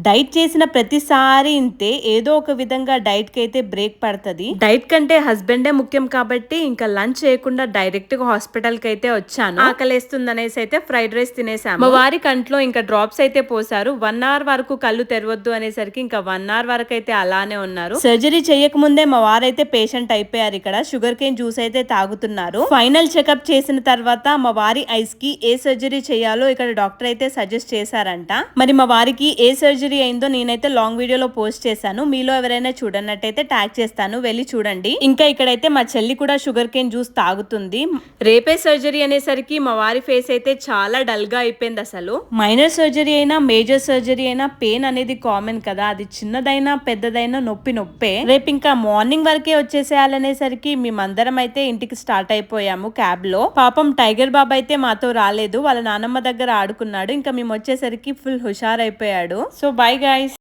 Diet చేసిన ప్రతిసారి ఇంతే, ఏదో ఒక విధంగా డైట్ కి అయితే బ్రేక్ పడుతుంది. డైట్ కంటే హస్బెండే ముఖ్యం కాబట్టి ఇంకా లంచ్ చేయకుండా డైరెక్ట్ గా హాస్పిటల్ కి అయితే వచ్చాను. ఆకలేస్తుంది అనేసి అయితే ఫ్రైడ్ రైస్ తినేసాము. మా వారి కంట్లో ఇంకా డ్రాప్స్ అయితే పోసారు. 1 అవర్ వరకు కళ్ళు తెరవద్దు అనేసరికి ఇంకా 1 అవర్ వరకు అయితే అలానే ఉన్నారు. సర్జరీ చేయక ముందే మా వారైతే పేషెంట్ అయిపోయారు. ఇక్కడ షుగర్ కేన్ జ్యూస్ అయితే తాగుతున్నారు. ఫైనల్ చెకప్ చేసిన తర్వాత మా వారి ఐస్ కి ఏ సర్జరీ చేయాలో ఇక్కడ డాక్టర్ అయితే సజెస్ట్ చేశారంట. మరి మా వారికి ఏ సర్జరీ అయిందో నేనైతే లాంగ్ వీడియోలో పోస్ట్ చేశాను. మీలో ఎవరైనా చూడనట్టయితే ట్యాగ్ చేస్తాను, వెళ్ళి చూడండి. ఇంకా ఇక్కడైతే మా చెల్లి కూడా షుగర్ కేన్ జ్యూస్ తాగుతుంది. రేపే సర్జరీ అనేసరికి మా వారి ఫేస్ అయితే చాలా డల్ గా అయిపోయింది. అసలు మైనర్ సర్జరీ అయినా మేజర్ సర్జరీ అయినా పెయిన్ అనేది కామన్ కదా, అది చిన్నదైనా పెద్దదైనా నొప్పే. రేపు ఇంకా మార్నింగ్ వరకే వచ్చేసేయాలనేసరికి మేమందరం అయితే ఇంటికి స్టార్ట్ అయిపోయాము క్యాబ్ లో. పాపం టైగర్ బాబు అయితే మాతో రాలేదు, వాళ్ళ నానమ్మ దగ్గర ఆడుకున్నాడు. ఇంకా మేము వచ్చేసరికి ఫుల్ హుషార్ అయిపోయాడు. So bye guys.